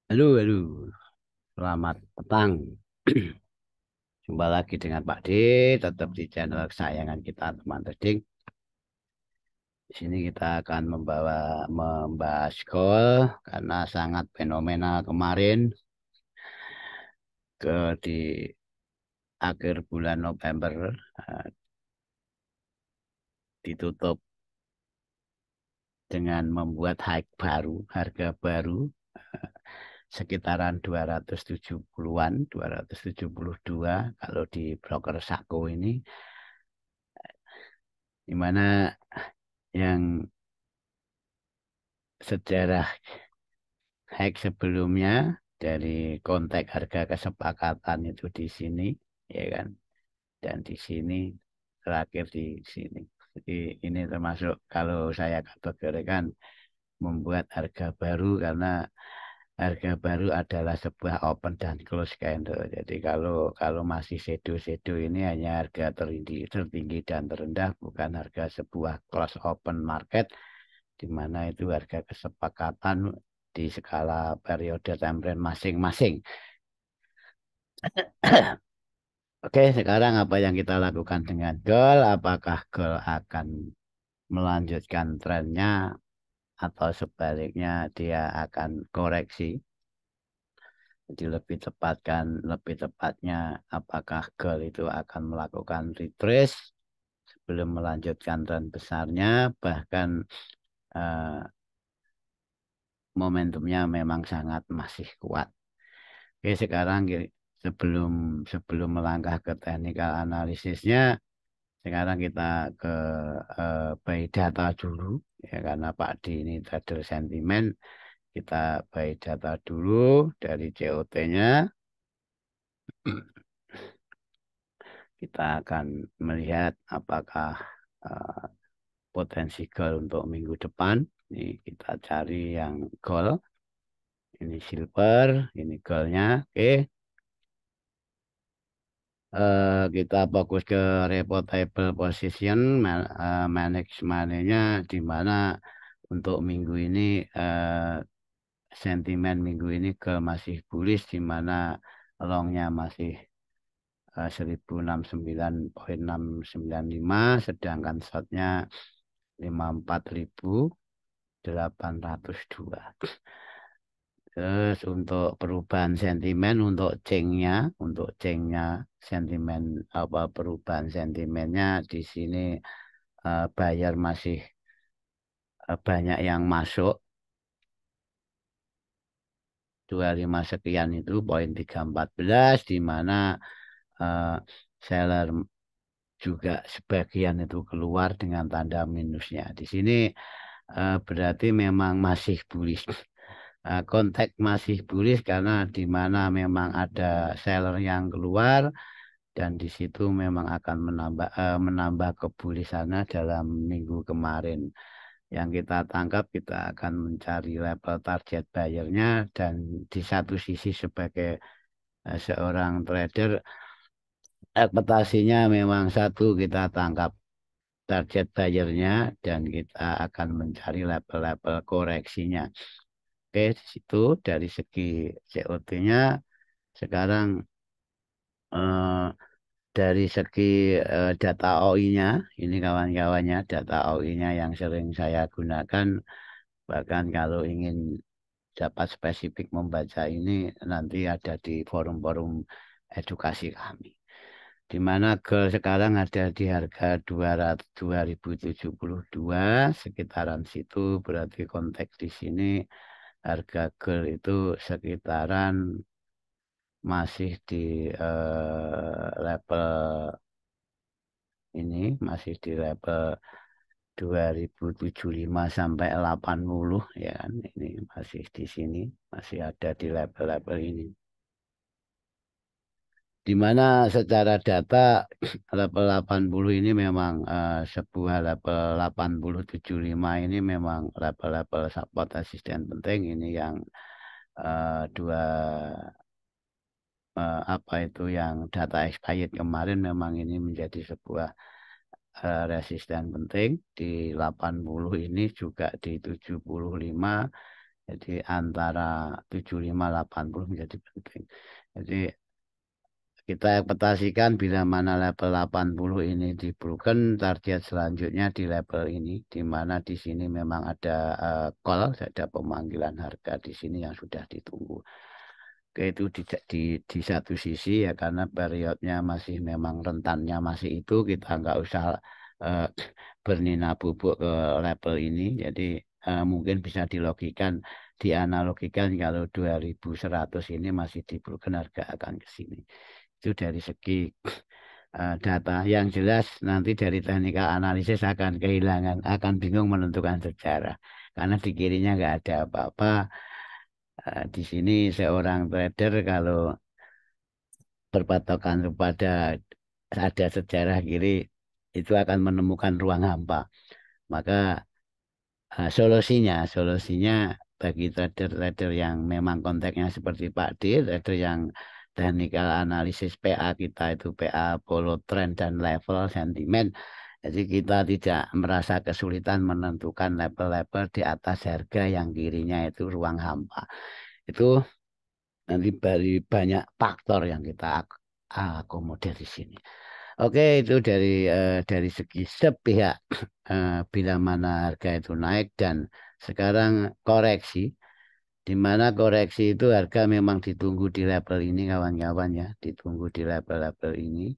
Halo, halo. Selamat petang. Jumpa lagi dengan Pak D, tetap di channel kesayangan kita, teman trading. Di sini kita akan membahas gol karena sangat fenomenal kemarin di akhir bulan November eh, ditutup dengan membuat high baru, harga baru eh, sekitaran 270-an, 272 kalau di broker Sako ini, di mana yang sejarah hack sebelumnya dari kontak harga kesepakatan itu di sini, ya kan, dan di sini terakhir di sini. Jadi ini termasuk kalau saya kategorikan membuat harga baru karena harga baru adalah sebuah open dan close candle. Jadi kalau kalau masih shadow-shadow ini hanya harga tertinggi dan terendah, bukan harga sebuah close open market di mana itu harga kesepakatan di skala periode time frame masing-masing. Oke, sekarang apa yang kita lakukan dengan gold? Apakah gold akan melanjutkan trennya atau sebaliknya dia akan koreksi? Jadi lebih tepatnya apakah gold itu akan melakukan retrace sebelum melanjutkan tren besarnya, bahkan eh, momentumnya memang sangat masih kuat. Oke, sekarang sebelum sebelum melangkah ke technical analisisnya, sekarang kita ke buy data dulu, ya karena Pak D ini trader sentimen, kita buy data dulu dari COT-nya. Kita akan melihat apakah eh, potensi gold untuk minggu depan. Ini kita cari yang gold, ini silver, ini goldnya. Oke. Kita fokus ke reportable position manage money-nya di mana untuk minggu ini sentimen minggu ini ke masih bullish di mana longnya masih 1069,695 sedangkan shortnya 54.802. Terus untuk perubahan sentimen untuk cengnya sentimen apa perubahan sentimennya di sini buyer masih banyak yang masuk 25 sekian itu poin 314 di mana eh, seller juga sebagian itu keluar dengan tanda minusnya. Di sini berarti memang masih bullish. Konteks masih bullish karena di mana memang ada seller yang keluar dan di situ memang akan menambah kebulisannya dalam minggu kemarin. Yang kita tangkap kita akan mencari level target bayarnya dan di satu sisi sebagai seorang trader ekspektasinya memang satu kita tangkap target bayarnya dan kita akan mencari level-level koreksinya. Oke, di situ dari segi COT-nya sekarang eh, dari segi data OI-nya, ini kawan-kawannya data OI-nya yang sering saya gunakan, bahkan kalau ingin dapat spesifik membaca ini nanti ada di forum-forum edukasi kami. Di mana gold sekarang ada di harga 200 2072 sekitaran situ berarti konteks di sini harga gold itu sekitaran masih di level ini masih di level 2075 sampai 80 ya kan ini masih di sini masih ada di level-level ini di mana secara data level 80 ini memang sebuah level 8075 ini memang level-level support resisten penting ini yang dua apa itu yang data expired kemarin memang ini menjadi sebuah resisten penting di 80 ini juga di 75 Jadi antara 75-80 menjadi penting. Jadi kita ekspektasikan bila mana level 80 ini di broken, target selanjutnya di level ini, di mana di sini memang ada call, ada pemanggilan harga di sini yang sudah ditunggu. Oke, itu di satu sisi ya karena periodnya masih memang rentannya masih itu kita nggak usah eh, bernina bubuk ke level ini. Jadi mungkin bisa dilogikan, dianalogikan kalau 2100 ini masih di broken harga akan ke sini. Itu dari segi data yang jelas nanti dari teknikal analisis akan kehilangan, akan bingung menentukan sejarah karena di kirinya nggak ada apa-apa. Di sini seorang trader kalau berpatokan kepada ada sejarah kiri itu akan menemukan ruang hampa. Maka solusinya bagi trader-trader yang memang konteksnya seperti Pak D, trader yang technical analisis PA kita itu PA, follow trend dan level sentimen. Jadi kita tidak merasa kesulitan menentukan level-level di atas harga yang kirinya itu ruang hampa. Itu nanti dari banyak faktor yang kita akomodir di sini. Oke, itu dari segi sepihak bila mana harga itu naik dan sekarang koreksi, di mana koreksi itu harga memang ditunggu di level ini kawan-kawan ya, ditunggu di level-level ini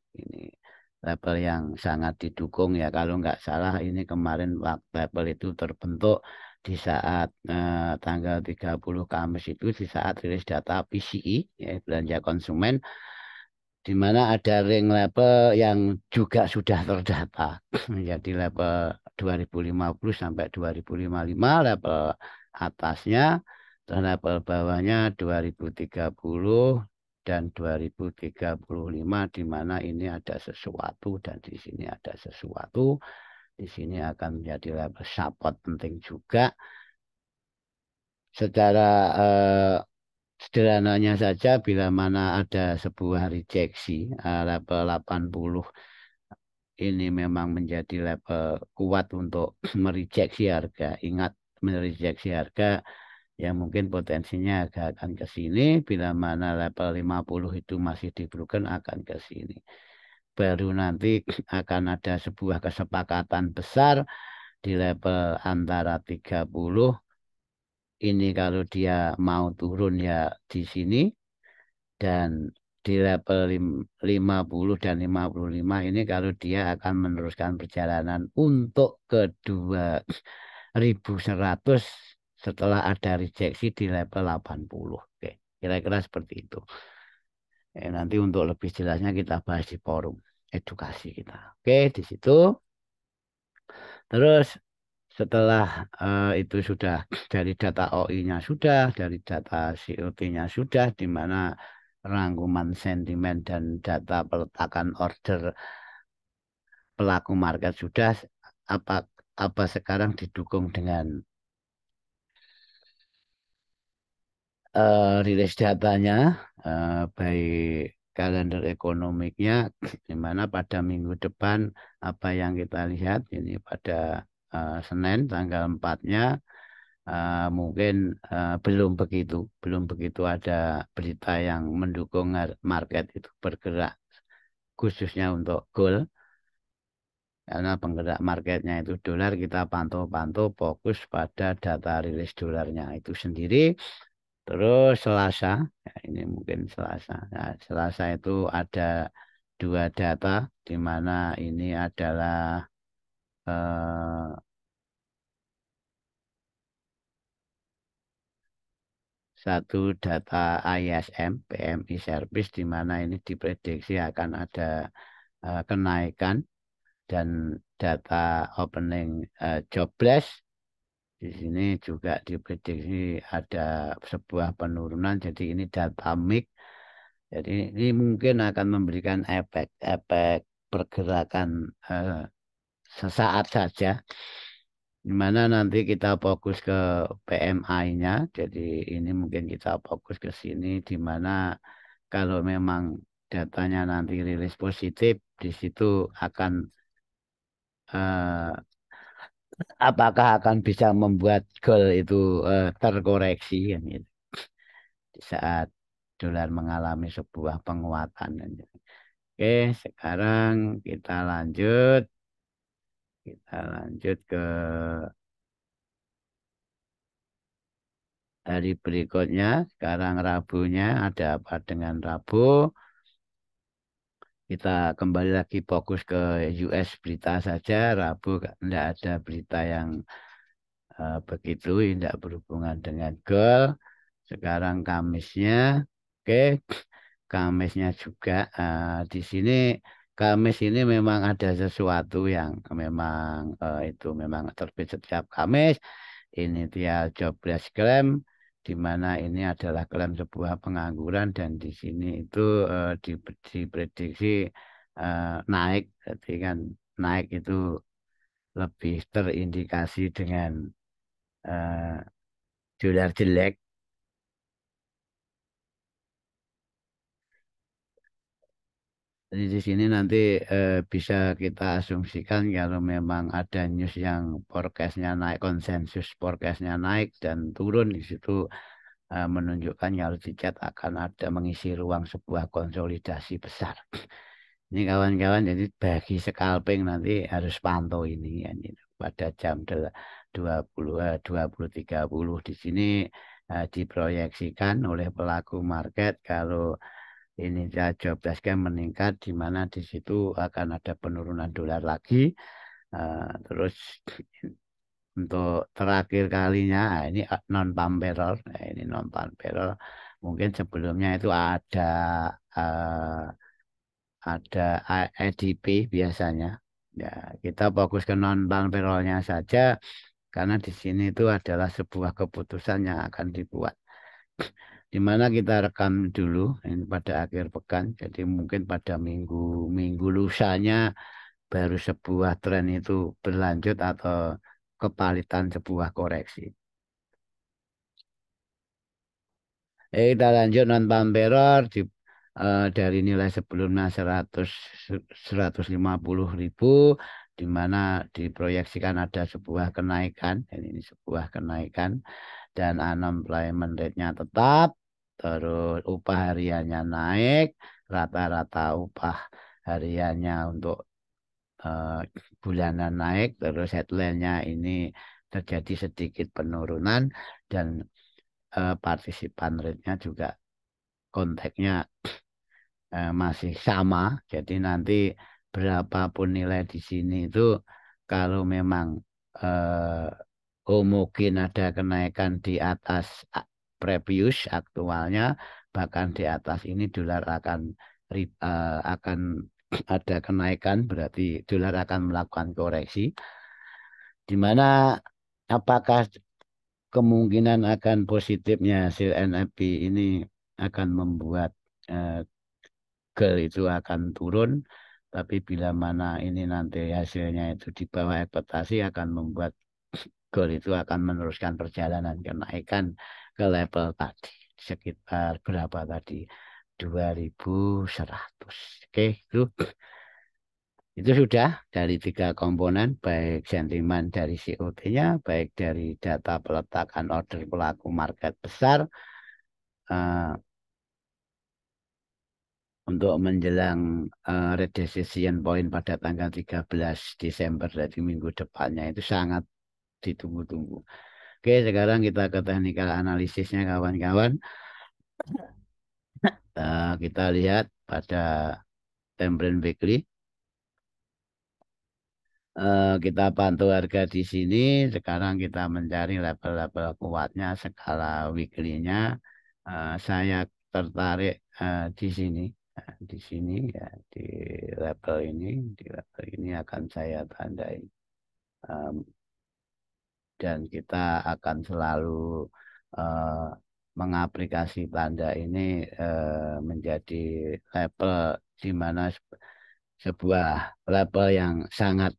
level yang sangat didukung ya kalau nggak salah ini kemarin level itu terbentuk di saat tanggal 30 Kamis itu di saat rilis data PCE ya, belanja konsumen di mana ada ring level yang juga sudah terdata. Jadi level 2050 sampai 2055 level atasnya dan level bawahnya 2030 dan 2035 di mana ini ada sesuatu dan di sini ada sesuatu. Di sini akan menjadi level support penting juga. Secara sederhananya saja bila mana ada sebuah rejeksi level 80 ini memang menjadi level kuat untuk merejeksi harga. Ingat merejeksi harga yang mungkin potensinya agak akan ke sini bila mana level 50 itu masih di broken akan ke sini. Baru nanti akan ada sebuah kesepakatan besar di level antara 30 ini kalau dia mau turun ya di sini dan di level 50 dan 55 ini kalau dia akan meneruskan perjalanan untuk ke 2100 setelah ada rejeksi di level 80. Oke, kira-kira seperti itu. Nanti untuk lebih jelasnya kita bahas di forum edukasi kita. Oke, di situ. Terus setelah itu sudah dari data OI-nya sudah, dari data COT-nya sudah, di mana rangkuman sentimen dan data peletakan order pelaku market sudah, apa apa sekarang didukung dengan rilis datanya, baik kalender ekonomiknya, di mana pada minggu depan apa yang kita lihat ini pada Senin tanggal 4-nya mungkin belum begitu ada berita yang mendukung market itu bergerak khususnya untuk gold karena penggerak marketnya itu dolar kita pantau-pantau fokus pada data rilis dolarnya itu sendiri. Terus Selasa ya ini mungkin Selasa. Nah, Selasa itu ada dua data di mana ini adalah eh, satu data ISM PMI service di mana ini diprediksi akan ada kenaikan dan data opening jobless di sini juga diprediksi ada sebuah penurunan jadi ini data mix jadi ini mungkin akan memberikan efek pergerakan sesaat saja di mana nanti kita fokus ke PMI-nya. Jadi ini mungkin kita fokus ke sini di mana kalau memang datanya nanti rilis positif, di situ akan eh, apakah akan bisa membuat goal itu terkoreksi kan gitu. Di saat dolar mengalami sebuah penguatan kan gitu. Oke, sekarang kita lanjut ke hari berikutnya. Sekarang Rabunya ada apa dengan Rabu? Kita kembali lagi fokus ke US berita saja. Rabu tidak ada berita yang begitu, tidak berhubungan dengan gol. Sekarang Kamisnya, oke, Kamisnya juga di sini. Kamis ini memang ada sesuatu yang memang itu memang terbit setiap Kamis. Ini dia jobless claim, di mana ini adalah klaim sebuah pengangguran dan di sini itu diprediksi naik. Jadi kan naik itu lebih terindikasi dengan eh, dolar jelek. Jadi di sini nanti bisa kita asumsikan kalau memang ada news yang forecastnya naik, konsensus forecastnya naik dan turun di situ menunjukkan kalau di chat akan ada mengisi ruang sebuah konsolidasi besar. Ini kawan-kawan, jadi bagi scalping nanti harus pantau ini ya, gitu. Pada jam 20 di sini diproyeksikan oleh pelaku market kalau ini job desk meningkat di mana di situ akan ada penurunan dolar lagi. Terus untuk terakhir kalinya ini non farm payroll. Nah, ini non farm payroll mungkin sebelumnya itu ada EDP biasanya. Ya, kita fokus ke non farm payrollnya saja karena di sini itu adalah sebuah keputusan yang akan dibuat di mana kita rekam dulu ini pada akhir pekan. Jadi mungkin pada minggu minggu lusanya baru sebuah tren itu berlanjut atau kepalitan sebuah koreksi. Kita lanjut non pamperor dari nilai sebelumnya 150.000 di mana diproyeksikan ada sebuah kenaikan dan ini sebuah kenaikan dan unemployment rate-nya tetap, terus upah hariannya naik, rata-rata upah hariannya untuk eh, bulanan naik, terus headline-nya ini terjadi sedikit penurunan dan partisipan rate-nya juga konteksnya masih sama. Jadi nanti berapapun nilai di sini itu kalau memang mungkin ada kenaikan di atas previous aktualnya, bahkan di atas ini dolar akan ada kenaikan, berarti dolar akan melakukan koreksi, di mana apakah kemungkinan akan positifnya hasil NFP ini akan membuat eh, gel itu akan turun, tapi bila mana ini nanti hasilnya itu di bawah ekspektasi akan membuat gol itu akan meneruskan perjalanan kenaikan ke level tadi sekitar berapa tadi 2100. Oke, itu sudah dari tiga komponen, baik sentimen dari COT-nya, baik dari data peletakan order pelaku market besar eh, untuk menjelang redecision point pada tanggal 13 Desember dari minggu depannya itu sangat ditunggu-tunggu. Oke, sekarang kita ke technical analisisnya kawan-kawan. Kita lihat pada time frame weekly. Kita pantau harga di sini. Sekarang kita mencari level-level kuatnya skala weekly-nya. Saya tertarik di sini. Di sini ya di level ini akan saya tandai. Um, dan kita akan selalu uh, mengaplikasi tanda ini menjadi level di mana sebuah level yang sangat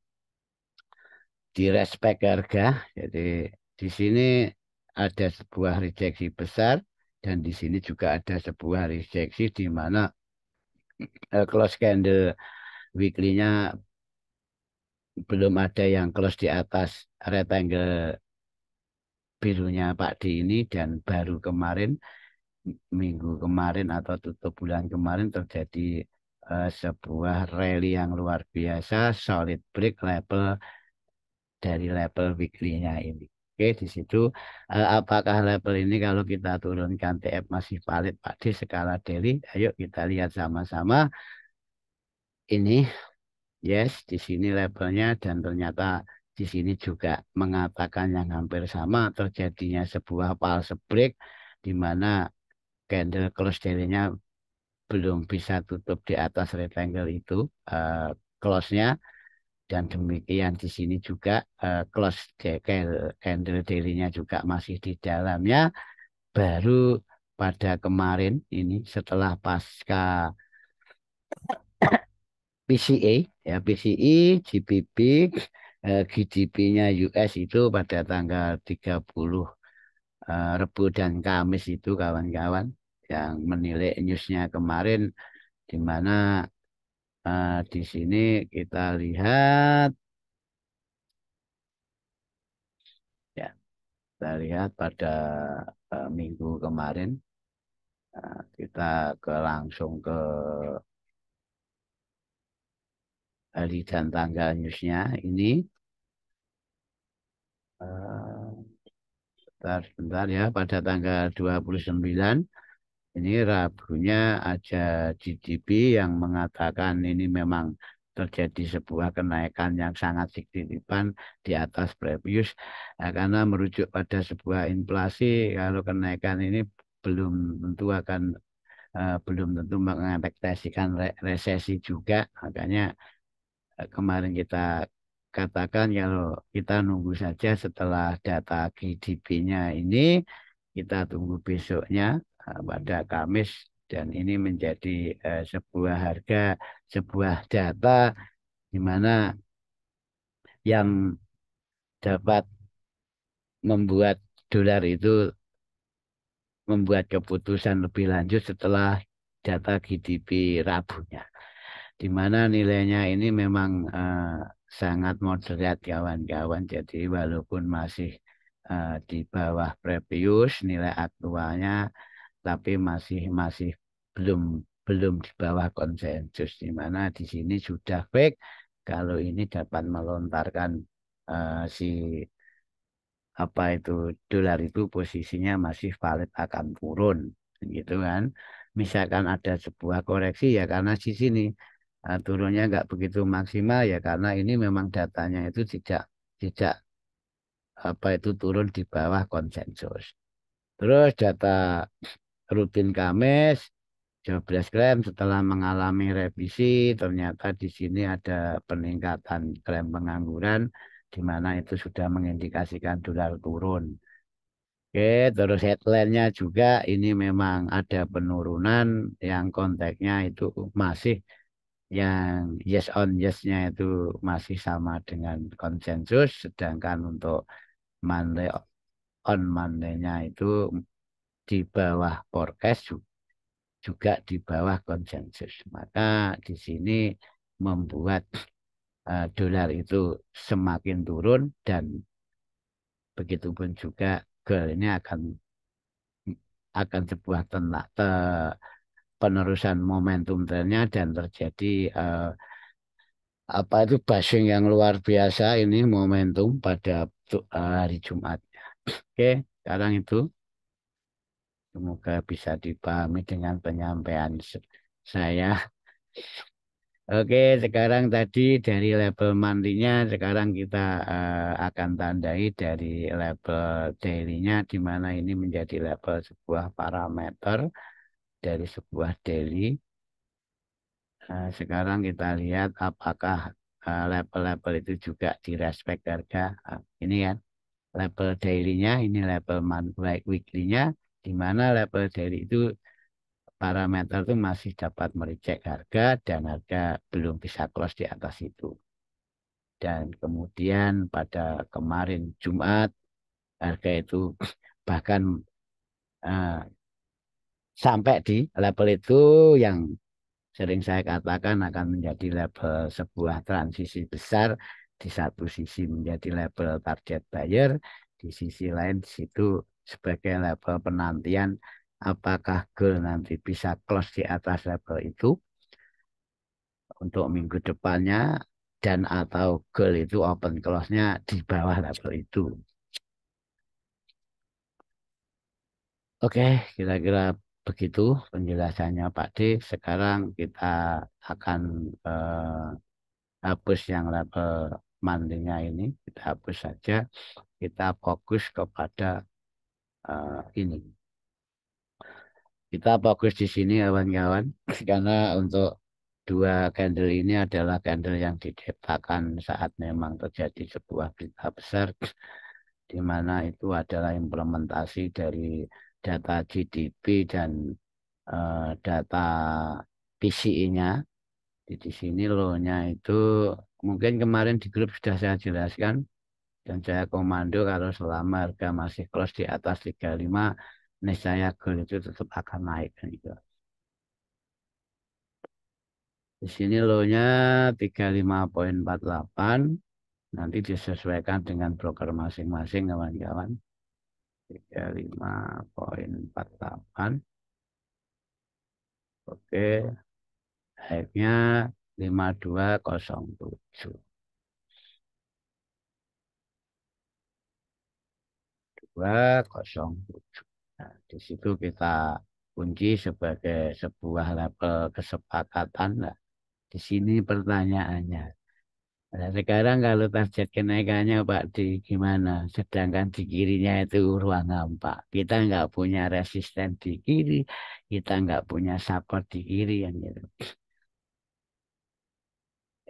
direspek harga. Jadi di sini ada sebuah rejeksi besar dan di sini juga ada sebuah rejeksi di mana close candle weekly-nya belum ada yang close di atas rectangle birunya Pak D ini, dan baru kemarin minggu kemarin atau tutup bulan kemarin terjadi sebuah rally yang luar biasa, solid break level dari level weekly-nya ini. Oke, di situ apakah level ini kalau kita turunkan TF masih valid Pak di skala daily? Ayo kita lihat sama-sama. Ini yes, di sini levelnya, dan ternyata di sini juga mengatakan yang hampir sama, terjadinya sebuah pulse break di mana candle close daily-nya belum bisa tutup di atas rectangle itu uh, close-nya, dan demikian di sini juga close candle daily-nya juga masih di dalamnya. Baru pada kemarin ini setelah pasca PCA ya, PCE, GBP, GDP-nya US itu pada tanggal 30 Rebu dan Kamis itu kawan-kawan, yang menilai newsnya kemarin, di mana di sini kita lihat ya, kita lihat pada minggu kemarin, kita langsung ke hari dan tanggal newsnya ini. Sebentar ya, pada tanggal 29 ini Rabunya ada GDP yang mengatakan ini memang terjadi sebuah kenaikan yang sangat signifikan di atas previous, karena merujuk pada sebuah inflasi. Kalau kenaikan ini belum tentu akan belum tentu mengekspektasikan resesi juga, makanya kemarin kita katakan kalau kita nunggu saja setelah data GDP-nya ini, kita tunggu besoknya pada Kamis, dan ini menjadi sebuah harga, sebuah data di mana yang dapat membuat dolar itu membuat keputusan lebih lanjut setelah data GDP Rabunya, di mana nilainya ini memang sangat moderat kawan-kawan. Jadi walaupun masih di bawah previous nilai aktualnya, tapi masih masih belum belum di bawah konsensus, di mana di sini sudah fake kalau ini dapat melontarkan si apa itu dolar itu posisinya masih valid akan turun gitu kan. Misalkan ada sebuah koreksi ya karena di sini turunnya nggak begitu maksimal, ya karena ini memang datanya itu tidak tidak apa itu turun di bawah konsensus. Terus data rutin Kamis 12 klaim setelah mengalami revisi, ternyata di sini ada peningkatan klaim pengangguran, di mana itu sudah mengindikasikan dolar turun. Oke, terus headline-nya juga ini memang ada penurunan, yang konteksnya itu masih yang yes on yes-nya itu masih sama dengan konsensus, sedangkan untuk Monday on Monday-nya itu di bawah forecast, juga di bawah konsensus. Maka di sini membuat dolar itu semakin turun, dan begitupun juga gold ini akan sebuah penerusan momentum trennya, dan terjadi apa itu bashing yang luar biasa ini momentum pada hari Jumat. Oke, sekarang itu semoga bisa dipahami dengan penyampaian saya. Oke, sekarang tadi dari level monthly-nya, sekarang kita akan tandai dari level daily-nya, di mana ini menjadi level sebuah parameter dari sebuah daily. Sekarang kita lihat apakah level-level itu juga direspek harga. Ini kan level daily-nya, ini level weekly-nya, di mana level daily itu parameter itu masih dapat merecek harga, dan harga belum bisa close di atas itu. Dan kemudian pada kemarin Jumat, harga itu bahkan eh, sampai di level itu, yang sering saya katakan akan menjadi level sebuah transisi besar, di satu sisi menjadi label target buyer, di sisi lain di situ sebagai label penantian apakah goal nanti bisa close di atas label itu untuk minggu depannya dan atau goal itu open close-nya di bawah label itu. Oke, kira-kira begitu penjelasannya Pak D. Sekarang kita akan hapus yang label mandinya ini, kita hapus saja. Kita fokus kepada ini. Kita fokus di sini kawan-kawan, karena untuk dua candle ini adalah candle yang diciptakan saat memang terjadi sebuah berita besar, di mana itu adalah implementasi dari data GDP dan data PCE-nya. Di sini low-nya itu mungkin kemarin di grup sudah saya jelaskan dan saya komando kalau selama harga masih close di atas 35 niscaya gold itu tetap akan naik kan gitu. Di sini low-nya 35,48 nanti disesuaikan dengan broker masing-masing kawan-kawan. 35,48. Oke, high-nya 5207. 207. Nah, di situ kita kunci sebagai sebuah level kesepakatan. Nah, di sini pertanyaannya. Nah, sekarang kalau target kenaikannya Pak di gimana? Sedangkan di kirinya itu ruang hampa. Kita nggak punya resisten di kiri, kita nggak punya support di kiri yang gitu.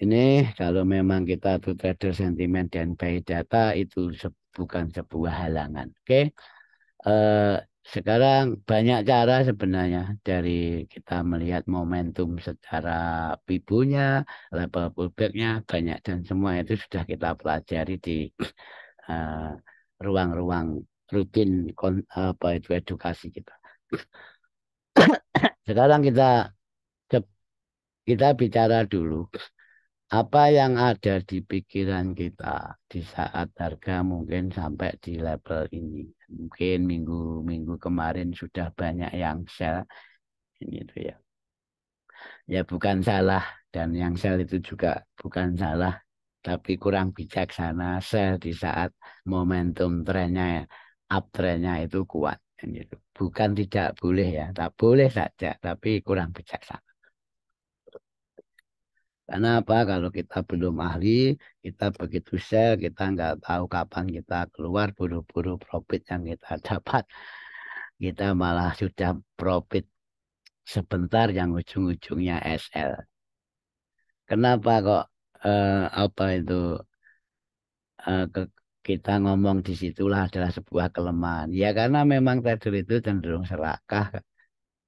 Ini kalau memang kita tuh trader sentimen dan buy data itu bukan sebuah halangan. Oke. Eh, Sekarang banyak cara sebenarnya dari kita melihat momentum secara pibunya, level pullbacknya banyak dan semua itu sudah kita pelajari di eh, ruang-ruang rutin apa itu edukasi kita. Sekarang kita bicara dulu apa yang ada di pikiran kita di saat harga mungkin sampai di level ini. Mungkin minggu-minggu kemarin sudah banyak yang sell ini itu ya. Ya bukan salah dan yang sell itu juga bukan salah tapi kurang bijaksana sell di saat momentum trennya ya, uptrendnya itu kuat kan gitu. Bukan tidak boleh ya, tak boleh saja tapi kurang bijaksana. Karena apa? Kalau kita belum ahli, kita begitu sell, kita nggak tahu kapan kita keluar, buru-buru profit yang kita dapat. Kita malah sudah profit sebentar yang ujung-ujungnya SL. Kenapa kok apa itu kita ngomong disitulah adalah sebuah kelemahan. Ya karena memang trader itu cenderung serakah.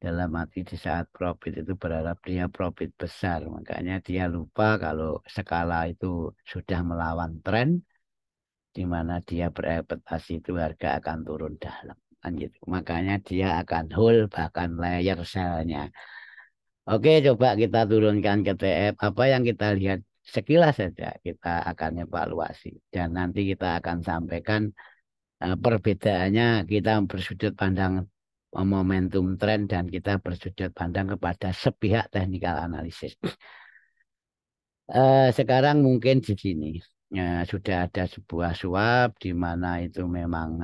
Dalam arti di saat profit itu berharap dia profit besar. Makanya dia lupa kalau skala itu sudah melawan tren, di mana dia berekspektasi itu harga akan turun dalam. Kan gitu. Makanya dia akan hold bahkan layer sell-nya. Oke, coba kita turunkan ke TF. Apa yang kita lihat sekilas saja kita akan evaluasi. Dan nanti kita akan sampaikan perbedaannya kita bersudut pandang momentum tren dan kita bersudut pandang kepada sepihak technical analysis. Sekarang mungkin di sini sudah ada sebuah swap di mana itu memang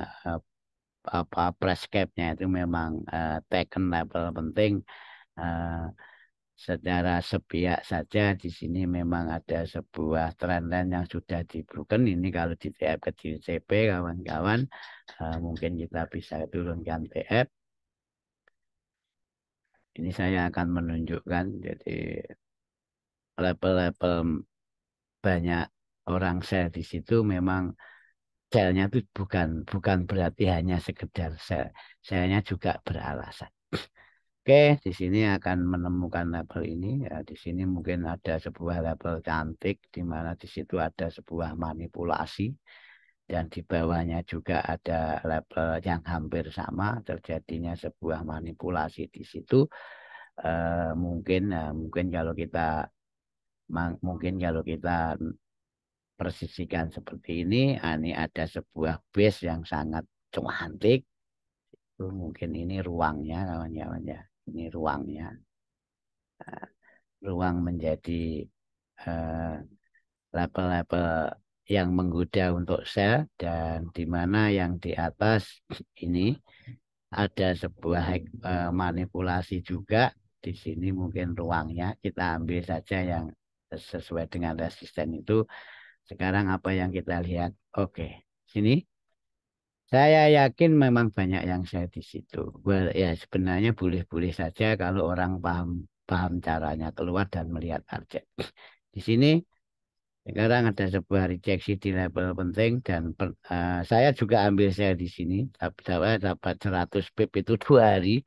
apa price cap-nya itu memang taken level penting. Eh, Secara sepihak saja di sini memang ada sebuah trend line yang sudah di broken ini kalau di TF ke CP kawan-kawan mungkin kita bisa turunkan TF. Ini saya akan menunjukkan jadi level-level banyak orang sell di situ memang sellnya itu bukan berarti hanya sekedar sell, sellnya juga beralasan. Oke, di sini akan menemukan label ini. Ya, di sini mungkin ada sebuah label cantik, di mana di situ ada sebuah manipulasi, dan di bawahnya juga ada label yang hampir sama, terjadinya sebuah manipulasi di situ. Mungkin kalau kita persisikan seperti ini. Ini ada sebuah base yang sangat cantik. Itu mungkin ini ruangnya kawan-kawan ya. Ini ruangnya. Ruang menjadi eh, level-level yang menggoda untuk sel dan di mana yang di atas ini ada sebuah manipulasi juga. Di sini mungkin ruangnya kita ambil saja yang sesuai dengan resisten itu. Sekarang apa yang kita lihat? Oke, sini saya yakin memang banyak yang saya di situ. Well, ya sebenarnya boleh-boleh saja kalau orang paham paham caranya keluar dan melihat target. Di sini sekarang ada sebuah rejeksi di level penting dan saya juga ambil saya di sini. Tapi saya dapat 100 pip itu 2 hari.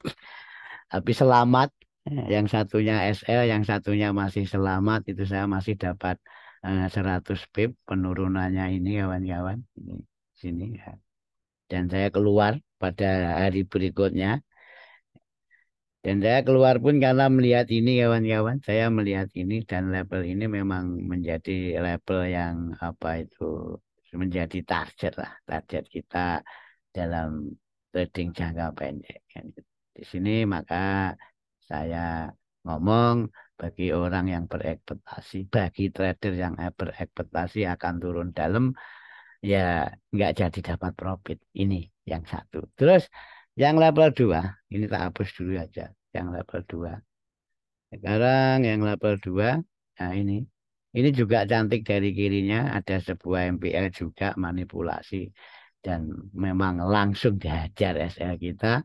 Tapi selamat. Yang satunya SL, yang satunya masih selamat. Itu saya masih dapat 100 pip penurunannya ini kawan-kawan. Ini sini ya. Dan saya keluar pada hari berikutnya. Dan saya keluar pun karena melihat ini kawan-kawan, saya melihat ini dan label ini memang menjadi label yang apa itu menjadi target lah, target kita dalam trading jangka pendek. Kan. Di sini maka saya ngomong bagi orang yang berekspektasi, bagi trader yang berekspektasi akan turun dalam, ya nggak jadi dapat profit. Ini yang satu. Terus yang level 2 ini tak hapus dulu aja. Yang level 2. Sekarang yang level 2 nah ini. Ini juga cantik dari kirinya. Ada sebuah MPL juga manipulasi. Dan memang langsung dihajar SL kita.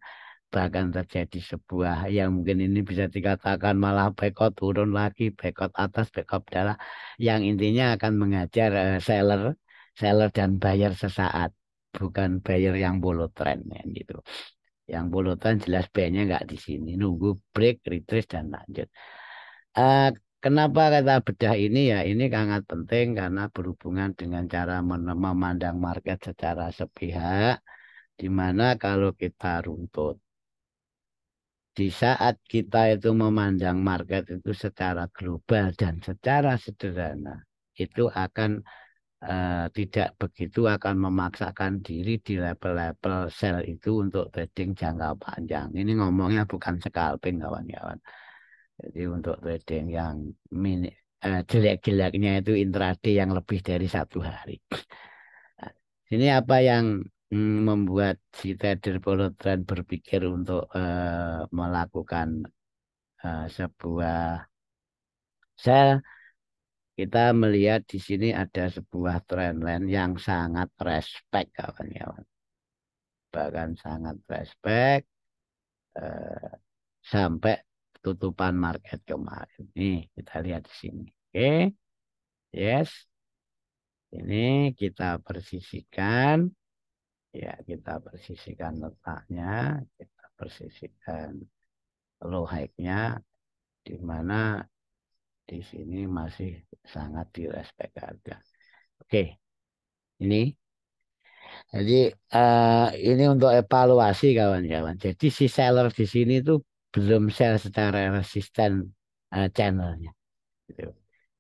Bahkan terjadi sebuah yang mungkin ini bisa dikatakan malah backout turun lagi. Backout atas, backout bawah. Yang intinya akan mengajar seller. Seller dan buyer sesaat. Bukan buyer yang follow trend. Ya, gitu. Yang bolotan jelas B-nya nggak di sini. Nunggu break, retrace, dan lanjut. Eh, kenapa kata bedah ini ya? Ini sangat penting karena berhubungan dengan cara memandang market secara sepihak. Di mana kalau kita runtut. Di saat kita itu memandang market itu secara global dan secara sederhana. Itu akan tidak begitu akan memaksakan diri di level-level sell itu untuk trading jangka panjang. Ini ngomongnya bukan scalping kawan-kawan. Jadi untuk trading yang jelek-jeleknya itu intraday yang lebih dari 1 hari. Nah, ini apa yang membuat si trader follow trend berpikir untuk melakukan sebuah sell. Kita melihat di sini ada sebuah trendline yang sangat respect kawan-kawan. Bahkan sangat respect eh, sampai tutupan market kemarin. Nih, kita lihat di sini. Oke, yes. Ini kita persisikan. Ya, kita persisikan letaknya. Kita persisikan low high-nya. Di mana di sini masih sangat direspek harga. Oke, ini jadi ini untuk evaluasi kawan-kawan. Jadi si seller di sini tuh belum sell secara resisten channelnya. Gitu.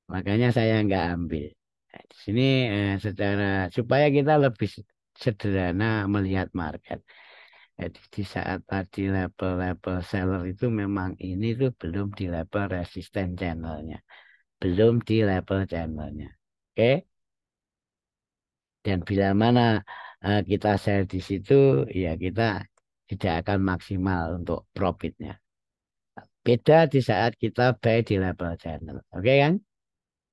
Makanya saya nggak ambil. Nah, di sini secara supaya kita lebih sederhana melihat market. Jadi di saat tadi level-level seller itu memang ini tuh belum di level resisten channelnya. Belum di level channelnya. Oke. Dan bila mana kita sell di situ, ya kita tidak akan maksimal untuk profitnya. Beda di saat kita buy di level channel. Oke kan?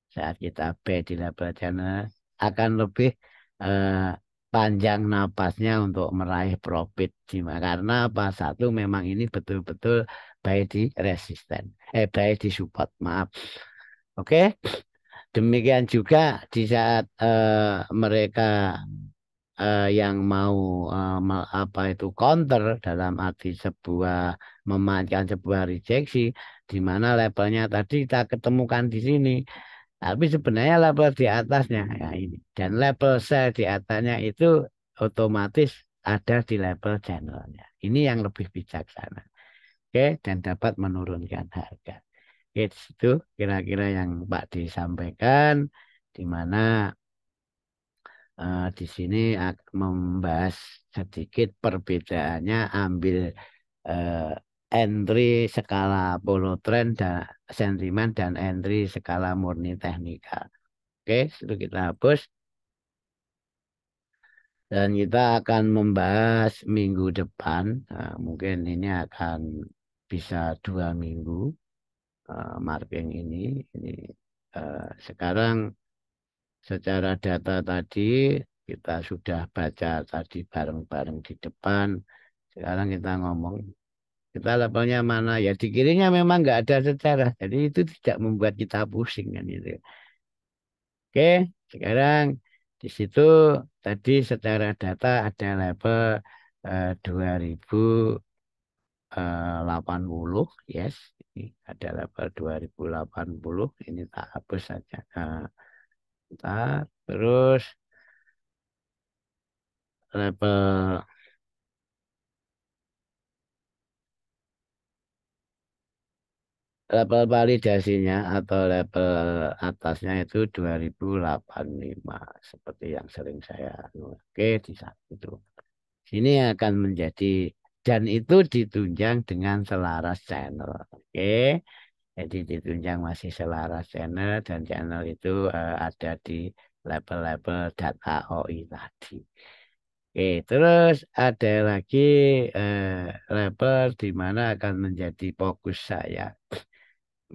Saat kita buy di level channel akan lebih eh, panjang napasnya untuk meraih profit. Karena apa? Satu memang ini betul-betul buy di resisten. Buy di support. Maaf. Oke. Demikian juga di saat mereka yang mau apa itu counter dalam arti sebuah memanfaatkan sebuah rejeksi di mana levelnya tadi kita ketemukan di sini. Tapi sebenarnya level di atasnya ya ini dan level sell di atasnya itu otomatis ada di level channelnya. Ini yang lebih bijaksana. Oke, dan dapat menurunkan harga. Oke, itu kira-kira yang Pak disampaikan di mana Di sini membahas sedikit perbedaannya, ambil eh, entry skala Apollo Trend dan sentimen dan entry skala murni teknikal. Oke, itu kita hapus dan kita akan membahas minggu depan. Mungkin ini akan bisa 2 minggu marking ini. Ini sekarang secara data tadi kita sudah baca tadi bareng-bareng di depan. Sekarang kita ngomong kita levelnya mana ya, di kirinya memang nggak ada sejarah, jadi itu tidak membuat kita pusing kan itu. Oke, sekarang di situ tadi secara data ada level 2080, yes. Ini ada level 2080, ini tak hapus saja. Bentar. Terus level level validasinya atau level atasnya itu 2085 seperti yang sering saya oke di saat itu. Sini akan menjadi dan itu ditunjang dengan selaras channel. Oke. Jadi ditunjang masih selaras channel dan channel itu ada di level-level data OI tadi. Oke, terus ada lagi level di mana akan menjadi fokus saya.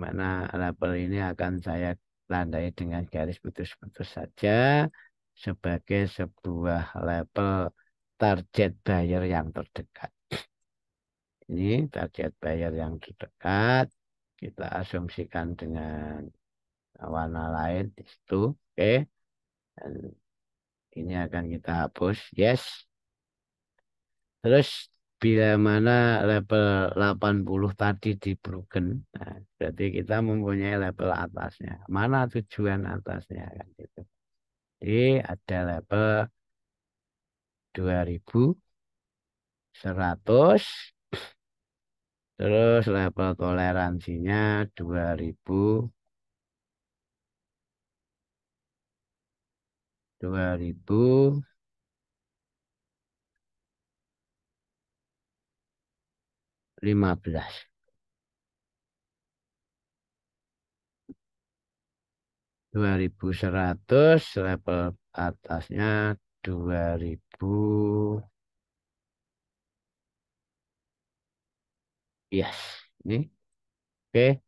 Mana level ini akan saya tandai dengan garis putus-putus saja sebagai sebuah level target buyer yang terdekat. Ini target buyer yang terdekat. Kita asumsikan dengan warna lain di situ. Oke. Dan ini akan kita hapus. Yes. Terus bila mana level 80 tadi di broken, nah, berarti kita mempunyai level atasnya. Mana tujuan atasnya kan gitu. Jadi ada level 2100, terus level toleransinya 2015. 2100 level atasnya 2000, yes ini oke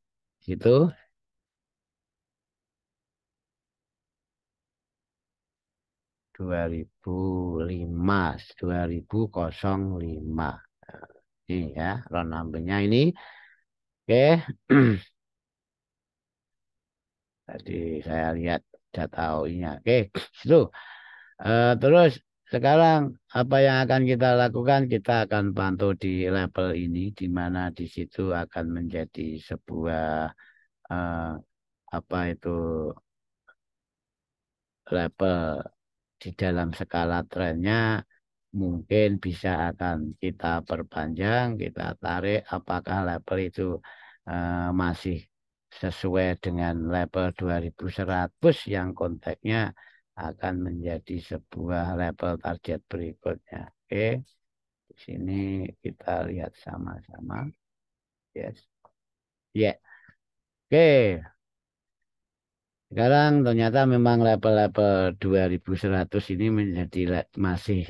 gitu 2005 2005. Nah, ini ya round numbernya ini oke. Tadi saya lihat data OI-nya oke itu. Terus sekarang apa yang akan kita lakukan? Kita akan pantau di level ini, di mana di situ akan menjadi sebuah eh, apa itu level di dalam skala trennya, mungkin bisa akan kita perpanjang, kita tarik apakah level itu masih sesuai dengan level 2100 yang konteksnya akan menjadi sebuah level target berikutnya. Oke, di sini kita lihat sama-sama. Yes. Ya. Oke. Sekarang ternyata memang level-level 2100 ini menjadi masih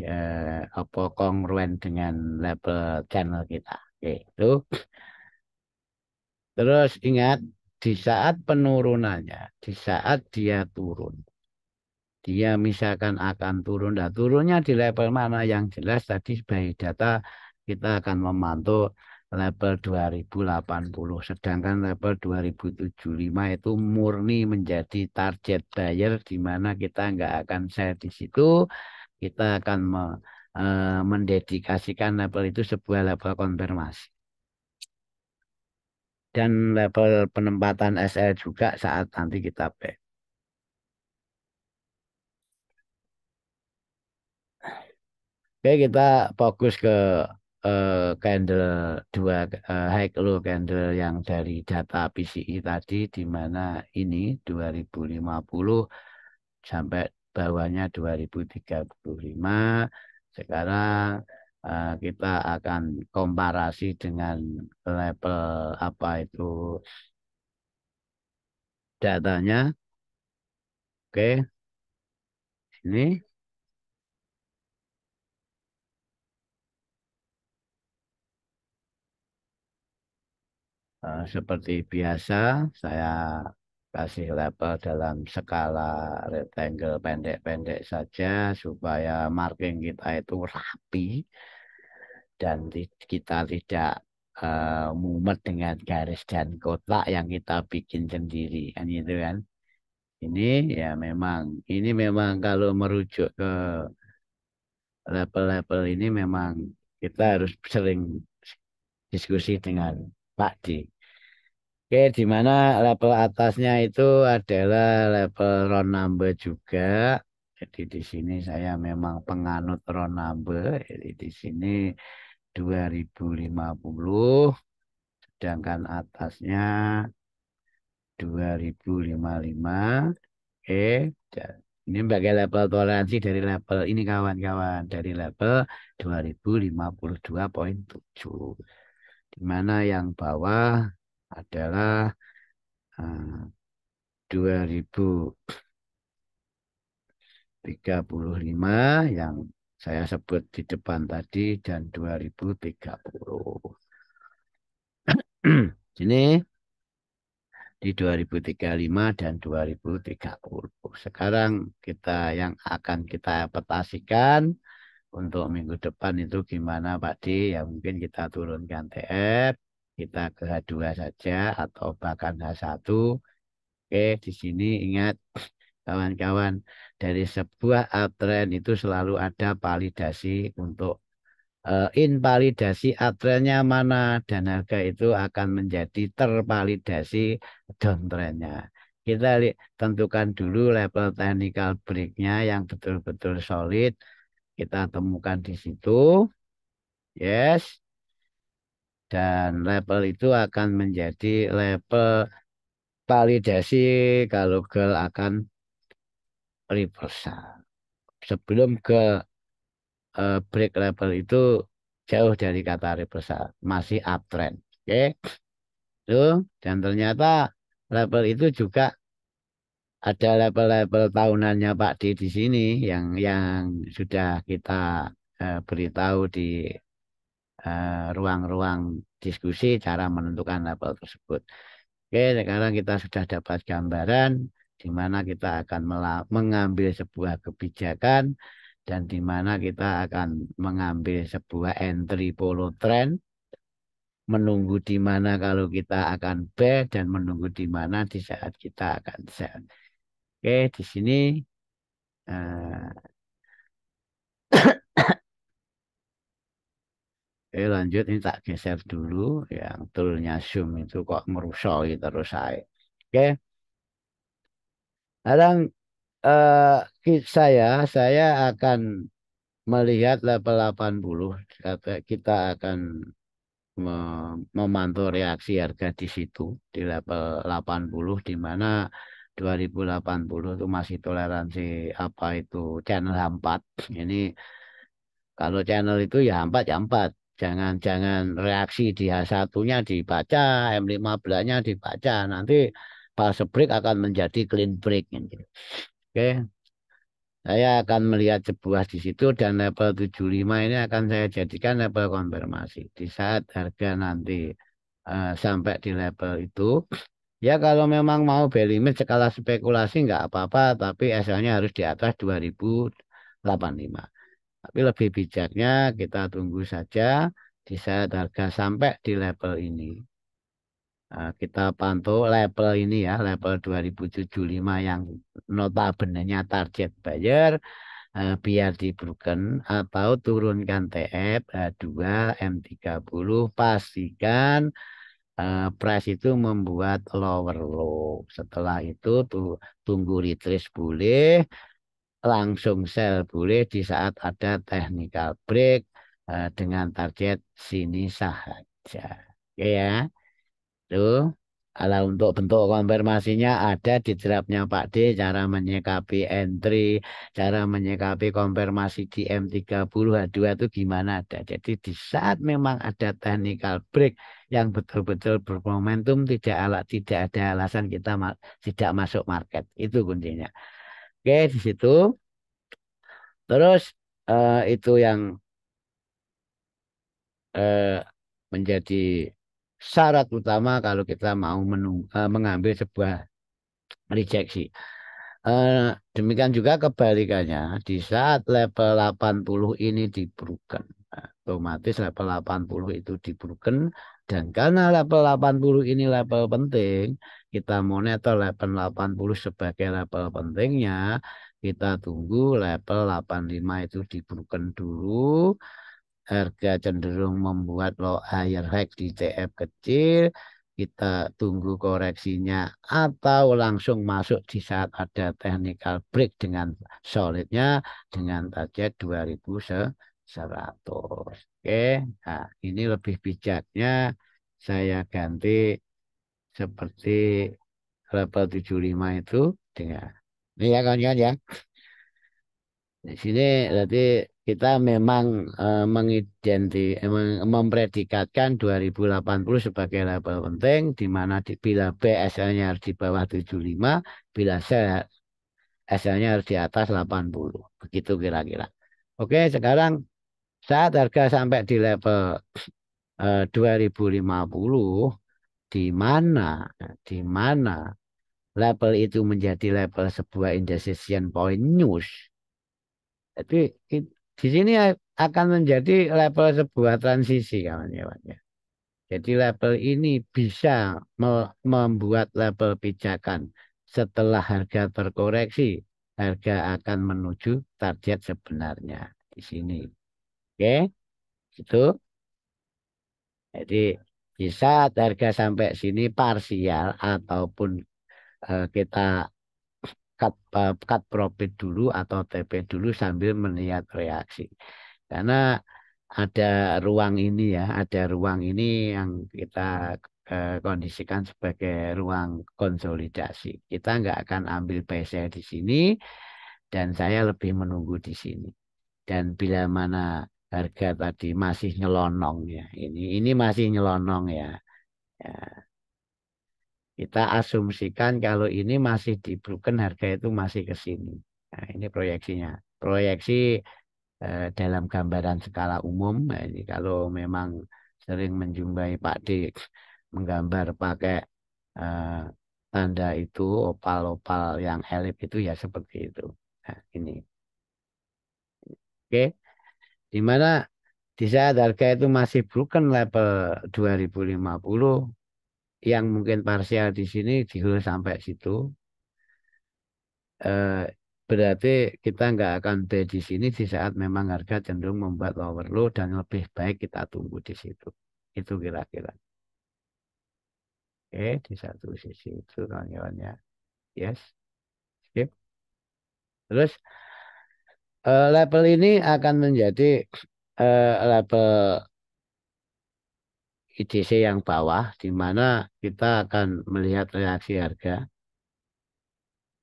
apa kongruen dengan level channel kita. Oke, itu. Terus ingat di saat penurunannya, di saat dia turun, dia misalkan akan turun. Nah, turunnya di level mana yang jelas tadi sebagai data kita akan memantau level 2080. Sedangkan level 2075 itu murni menjadi target buyer di mana kita nggak akan share di situ. Kita akan mendedikasikan level itu sebuah level konfirmasi. Dan level penempatan SL juga saat nanti kita back. Oke, kita fokus ke candle dua high low candle yang dari data PCI tadi di mana ini 2050 sampai bawahnya 2035. Sekarang kita akan komparasi dengan level apa itu datanya. Oke, ini seperti biasa saya kasih level dalam skala rectangle pendek-pendek saja supaya marking kita itu rapi dan kita tidak mumet dengan garis dan kotak yang kita bikin sendiri kan itu kan. Ini ya memang ini memang kalau merujuk ke level-level ini memang kita harus sering diskusi dengan Pak D. Oke, di mana level atasnya itu adalah level round number juga. Jadi di sini saya memang penganut round number. Jadi di sini 2050, sedangkan atasnya 2055. Oke, dan ini sebagai level toleransi dari level ini kawan-kawan dari level 2052,7. Di mana yang bawah adalah 2035 yang saya sebut di depan tadi dan 2030. Sini di 2035 dan 2030. Sekarang yang akan kita petasikan untuk minggu depan itu gimana Pak D? Ya mungkin kita turunkan TF, kita ke H2 saja atau bahkan H1. Oke, di sini ingat kawan-kawan, dari sebuah uptrend itu selalu ada validasi untuk invalidasi uptrendnya mana dan harga itu akan menjadi tervalidasi downtrendnya. Kita tentukan dulu level technical breaknya yang betul-betul solid. Kita temukan di situ. Yes. Dan level itu akan menjadi level validasi kalau girl akan reversal. Sebelum ke break level itu jauh dari kata reversal, masih uptrend. Oke, tuh. Dan ternyata level itu juga ada level-level tahunannya Pak D di sini yang sudah kita beritahu di ruang-ruang diskusi cara menentukan level tersebut. Oke, sekarang kita sudah dapat gambaran di mana kita akan mengambil sebuah kebijakan dan di mana kita akan mengambil sebuah entry follow trend, menunggu di mana kalau kita akan buy dan menunggu di mana di saat kita akan sell. Oke, di sini eh, lanjut ini tak geser dulu yang toolnya zoom itu kok merusoi terus saya. Oke, sekarang saya akan melihat level 80. Kita akan memantau reaksi harga di situ di level 80 di mana 2080 itu masih toleransi apa itu channel H4. Ini kalau channel itu ya H4 ya 4. Jangan reaksi di H1-nya dibaca, M15-nya dibaca. Nanti pas break akan menjadi clean break. Gitu. Oke, saya akan melihat sebuah di situ dan level 75 ini akan saya jadikan level konfirmasi. Di saat harga nanti sampai di level itu, ya kalau memang mau beli limit skala spekulasi nggak apa-apa, tapi SL-nya harus di atas 2085. Tapi lebih bijaknya kita tunggu saja di saat harga sampai di level ini. Kita pantau level ini ya, level 2075 yang notabene-nya target buyer biar di broken atau turunkan TF H2 M30 pastikan price itu membuat lower low. Setelah itu tuh tunggu retrace boleh, langsung sell boleh di saat ada technical break dengan target sini saja. Oke ya. Tuh. Kalau untuk bentuk konfirmasinya ada di draftnya Pak D, cara menyikapi entry, cara menyikapi konfirmasi di M30 H2 itu gimana ada. Jadi di saat memang ada technical break yang betul-betul bermomentum, tidak ada alasan kita tidak masuk market. Itu kuncinya. Oke, di situ. Terus itu yang eh, menjadi syarat utama kalau kita mau mengambil sebuah rejeksi. Eh, Demikian juga kebalikannya, di saat level 80 ini dibroken, otomatis level 80 itu dibroken, dan karena level 80 ini level penting, kita monitor level 80 sebagai level pentingnya, kita tunggu level 85 itu dibroken dulu, harga cenderung membuat low higher high di TF kecil, kita tunggu koreksinya atau langsung masuk di saat ada technical break dengan solidnya dengan target 2100. Oke, nah ini lebih bijaknya saya ganti seperti level 75 itu dengan ini ya kawan-kawan ya. Di sini berarti kita memang mempredikatkan 2080 sebagai level penting, di mana bila BSL-nya harus di bawah 75, bila SL-nya harus di atas 80. Begitu kira-kira. Oke, sekarang saat harga sampai di level 2050, di mana di mana level itu menjadi level sebuah indecision point news. Jadi di sini akan menjadi level sebuah transisi kawan-kawan ya. Jadi level ini bisa membuat level pijakan setelah harga terkoreksi, harga akan menuju target sebenarnya di sini. Oke, itu. Jadi di saat harga sampai sini parsial ataupun kita cut profit dulu atau TP dulu sambil melihat reaksi. Karena ada ruang ini ya, ada ruang ini yang kita kondisikan sebagai ruang konsolidasi. Kita nggak akan ambil PSL di sini dan saya lebih menunggu di sini. Dan bila mana harga tadi masih nyelonong ya, ini masih nyelonong ya. Ya, kita asumsikan kalau ini masih di broken harga itu masih ke sini. Nah, ini proyeksinya. Proyeksi dalam gambaran skala umum. Nah, ini kalau memang sering menjumpai Pak D menggambar pakai eh, tanda itu opal-opal yang elip itu ya seperti itu. Nah, ini. Oke. Di mana di saat harga itu masih broken level 2050 yang mungkin parsial di sini dihul sampai situ, eh, berarti kita nggak akan beli di sini di saat memang harga cenderung membuat lower low dan lebih baik kita tunggu di situ. Itu kira-kira. Oke, di satu sisi itu kawan-kawan ya. Yes, skip. Terus level ini akan menjadi level IDC yang bawah, di mana kita akan melihat reaksi harga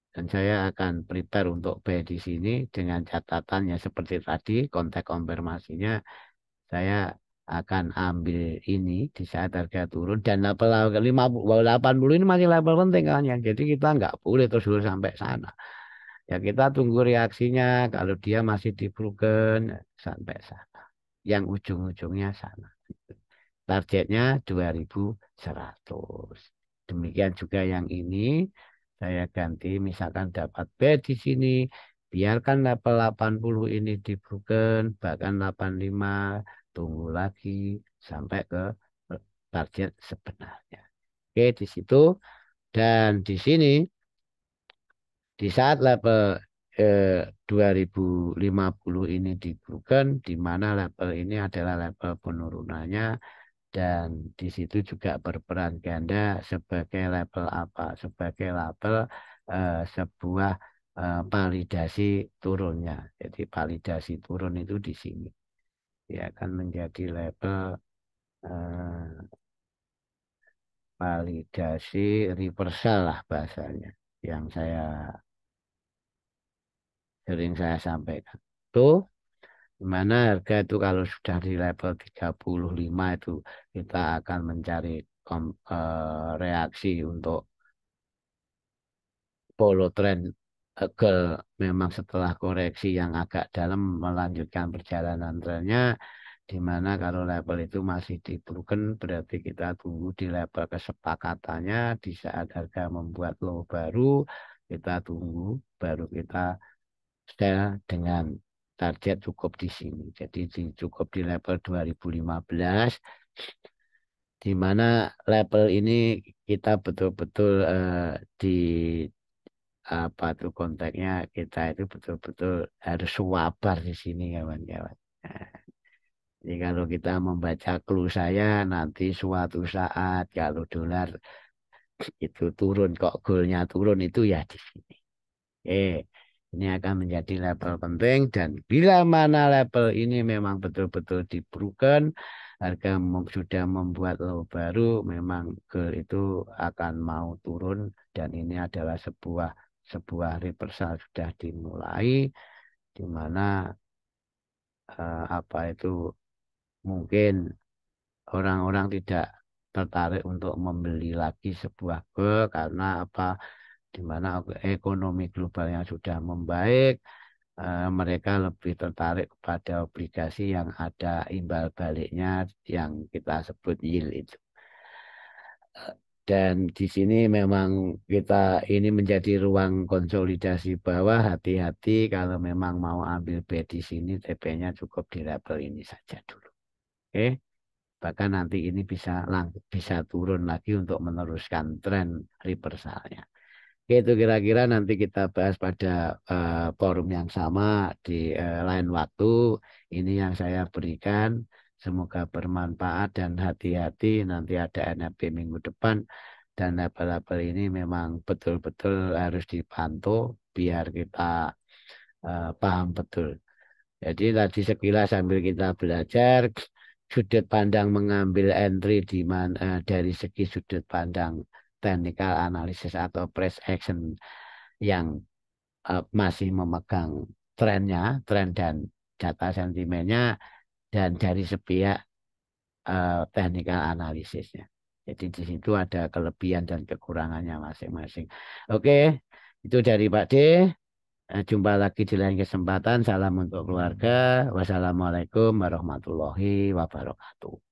dan saya akan prepare untuk buy di sini dengan catatannya seperti tadi, konteks konfirmasinya saya akan ambil ini di saat harga turun dan level 50, 80 ini masih level penting kan ya. Jadi kita nggak boleh terus dulu sampai sana. Ya kita tunggu reaksinya kalau dia masih di broken sampai sana. Yang ujung-ujungnya sana. Targetnya 2100. Demikian juga yang ini saya ganti misalkan dapat B di sini. Biarkan level 80 ini di broken bahkan 85 tunggu lagi sampai ke target sebenarnya. Oke, di situ dan di sini di saat level 2050 ini di broken di mana level ini adalah level penurunannya dan di situ juga berperan ganda sebagai level apa? Sebagai level sebuah validasi turunnya. Jadi validasi turun itu di sini. Dia akan menjadi level eh, validasi reversal lah bahasanya yang sering saya sampaikan. Itu dimana harga itu kalau sudah di level 35 itu kita akan mencari reaksi untuk follow trend ke memang setelah koreksi yang agak dalam melanjutkan perjalanan trennya di mana kalau level itu masih di broken berarti kita tunggu di level kesepakatannya di saat harga membuat low baru kita tunggu baru kita sell dengan target cukup di sini. Jadi cukup di level 2015 di mana level ini kita betul-betul di apa tuh konteksnya kita itu betul-betul harus wabar di sini kawan-kawan. Nah, jadi kalau kita membaca clue saya nanti suatu saat kalau dolar itu turun kok goalnya turun itu ya di sini. Eh, ini akan menjadi level penting dan bila mana level ini memang betul-betul dibrukan, harga sudah membuat low baru, memang goal itu akan mau turun dan ini adalah sebuah reversal sudah dimulai, di mana apa itu mungkin orang-orang tidak tertarik untuk membeli lagi sebuah goal karena apa? Di mana ekonomi global yang sudah membaik, mereka lebih tertarik pada obligasi yang ada imbal baliknya yang kita sebut yield itu. Dan di sini memang kita ini menjadi ruang konsolidasi bawah. Hati-hati kalau memang mau ambil bed di sini, TP-nya cukup di level ini saja dulu. Oke, bahkan nanti ini bisa turun lagi untuk meneruskan tren reversalnya. Itu kira-kira nanti kita bahas pada forum yang sama di lain waktu. Ini yang saya berikan. Semoga bermanfaat dan hati-hati. Nanti ada NFP minggu depan. Dan label-label ini memang betul-betul harus dipantau biar kita paham betul. Jadi tadi sekilas sambil kita belajar sudut pandang mengambil entry di mana dari segi sudut pandang technical analysis atau price action yang masih memegang tren dan data sentimennya dan dari sepihak technical analisisnya. Jadi di situ ada kelebihan dan kekurangannya masing-masing. Oke, itu dari Pak D. Jumpa lagi di lain kesempatan. Salam untuk keluarga. Wassalamualaikum warahmatullahi wabarakatuh.